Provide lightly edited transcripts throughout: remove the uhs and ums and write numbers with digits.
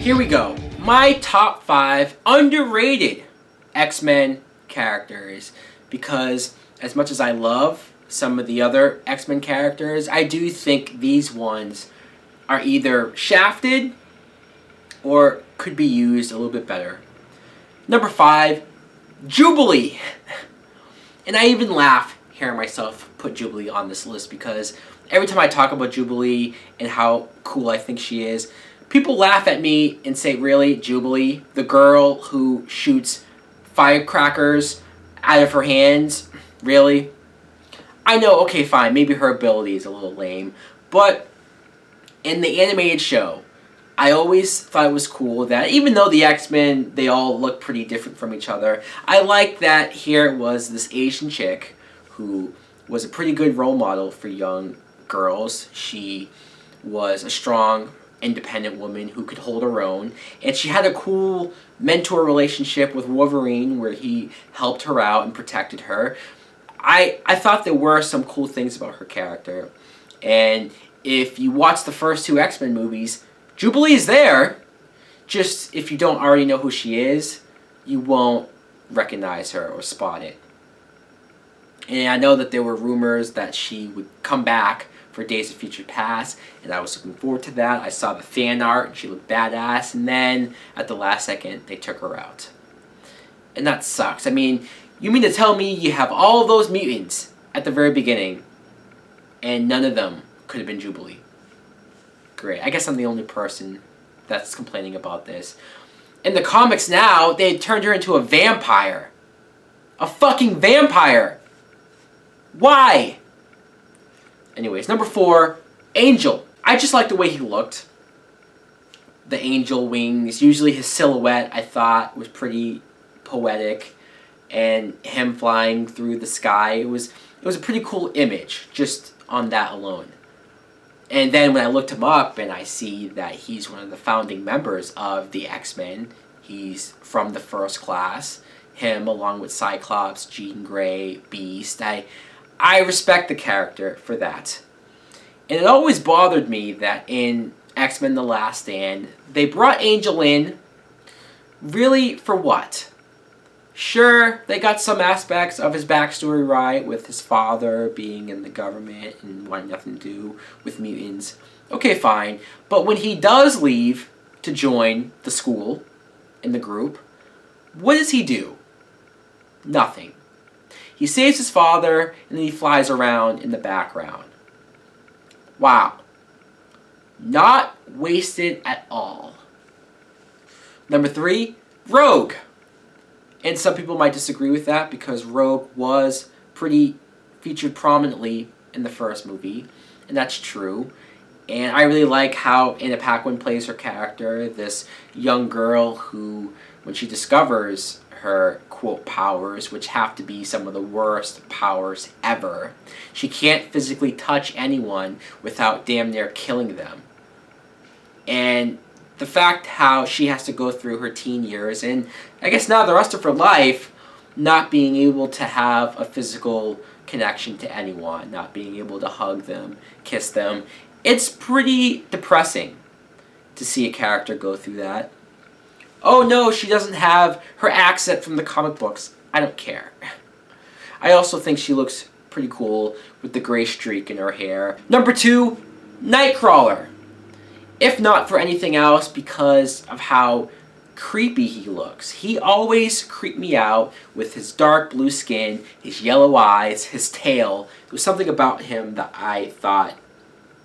Here we go. My top 5 underrated X-Men characters. Because as much as I love some of the other X-Men characters, I do think these ones are either shafted or could be used a little bit better. Number 5, Jubilee. And I even laugh hearing myself put Jubilee on this list because every time I talk about Jubilee and how cool I think she is, people laugh at me and say, really, Jubilee, the girl who shoots firecrackers out of her hands? Really? I know, okay, fine, maybe her ability is a little lame, but in the animated show, I always thought it was cool that even though the X-Men, they all look pretty different from each other, I like that here it was this Asian chick who was a pretty good role model for young girls. She was a strong, independent woman who could hold her own, and she had a cool mentor relationship with Wolverine where he helped her out and protected her. I thought there were some cool things about her character, and if you watch the first 2 X-Men movies, Jubilee is there. Just if you don't already know who she is, you won't recognize her or spot it. And I know that there were rumors that she would come back for Days of Future Past, and I was looking forward to that. I saw the fan art, and she looked badass, and then at the last second, they took her out. And that sucks. I mean, you mean to tell me you have all of those mutants at the very beginning, and none of them could have been Jubilee? Great. I guess I'm the only person that's complaining about this. In the comics now, they turned her into a vampire. A fucking vampire! Why? Anyways, number 4, Angel. I just like the way he looked. The angel wings, usually his silhouette, I thought was pretty poetic, and him flying through the sky, it was a pretty cool image just on that alone. And then when I looked him up and I see that he's one of the founding members of the X-Men, he's from the First Class, him along with Cyclops, Jean Grey, Beast, I respect the character for that. And it always bothered me that in X-Men The Last Stand, they brought Angel in, really for what? Sure, they got some aspects of his backstory right, with his father being in the government and wanting nothing to do with mutants. Okay, fine. But when he does leave to join the school in the group, what does he do? Nothing. He saves his father, and then he flies around in the background. Wow. Not wasted at all. Number 3, Rogue. And some people might disagree with that because Rogue was pretty featured prominently in the first movie, and that's true. And I really like how Anna Paquin plays her character, this young girl who, when she discovers her, quote, powers, which have to be some of the worst powers ever, she can't physically touch anyone without damn near killing them. And the fact how she has to go through her teen years, and I guess now the rest of her life, not being able to have a physical connection to anyone, not being able to hug them, kiss them, it's pretty depressing to see a character go through that. Oh no, she doesn't have her accent from the comic books. I don't care. I also think she looks pretty cool with the gray streak in her hair. Number 2, Nightcrawler. If not for anything else, because of how creepy he looks. He always creeped me out with his dark blue skin, his yellow eyes, his tail. There was something about him that I thought,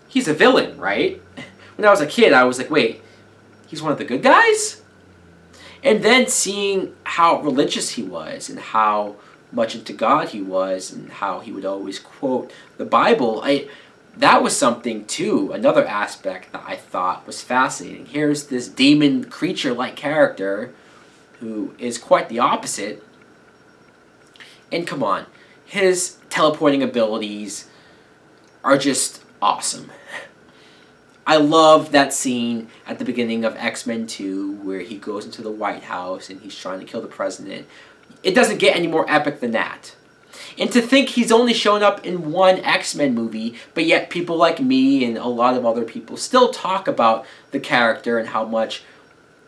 he's a villain, right? When I was a kid, I was like, wait, he's one of the good guys? And then seeing how religious he was and how much into God he was and how he would always quote the Bible, that was something too, another aspect that I thought was fascinating. Here's this demon creature-like character who is quite the opposite. And come on, his teleporting abilities are just awesome. I love that scene at the beginning of X-Men 2 where he goes into the White House and he's trying to kill the president. It doesn't get any more epic than that. And to think he's only shown up in one X-Men movie, but yet people like me and a lot of other people still talk about the character and how much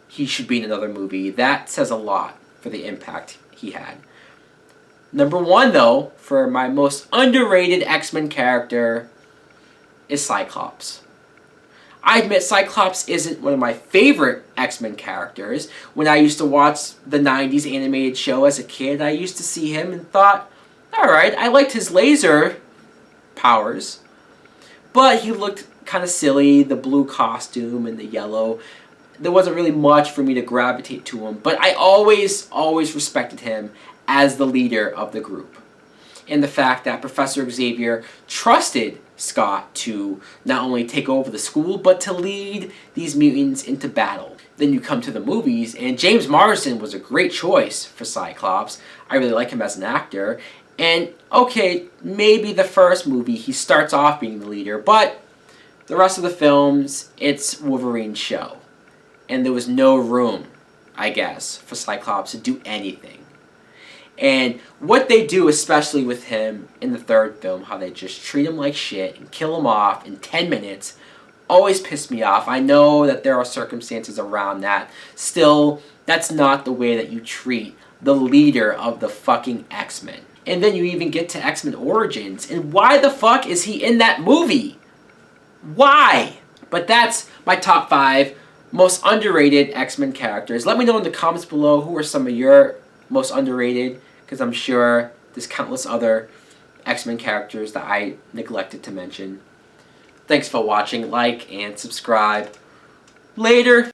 he should be in another movie. That says a lot for the impact he had. Number 1, though, for my most underrated X-Men character is Cyclops. I admit Cyclops isn't one of my favorite X-Men characters. When I used to watch the 90s animated show as a kid, I used to see him and thought, alright, I liked his laser powers, but he looked kind of silly, the blue costume and the yellow. There wasn't really much for me to gravitate to him, but I always respected him as the leader of the group. And the fact that Professor Xavier trusted Scott to not only take over the school, but to lead these mutants into battle. Then you come to the movies, and James Marsden was a great choice for Cyclops. I really like him as an actor. And, okay, maybe the first movie he starts off being the leader, but the rest of the films, it's Wolverine's show. And there was no room, I guess, for Cyclops to do anything. And what they do, especially with him in the third film, how they just treat him like shit and kill him off in 10 minutes, always pissed me off. I know that there are circumstances around that. Still, that's not the way that you treat the leader of the fucking X-Men. And then you even get to X-Men Origins, and why the fuck is he in that movie? Why? But that's my top 5 most underrated X-Men characters. Let me know in the comments below who are some of your most underrated, because I'm sure there's countless other X-Men characters that I neglected to mention. Thanks for watching. Like and subscribe. Later.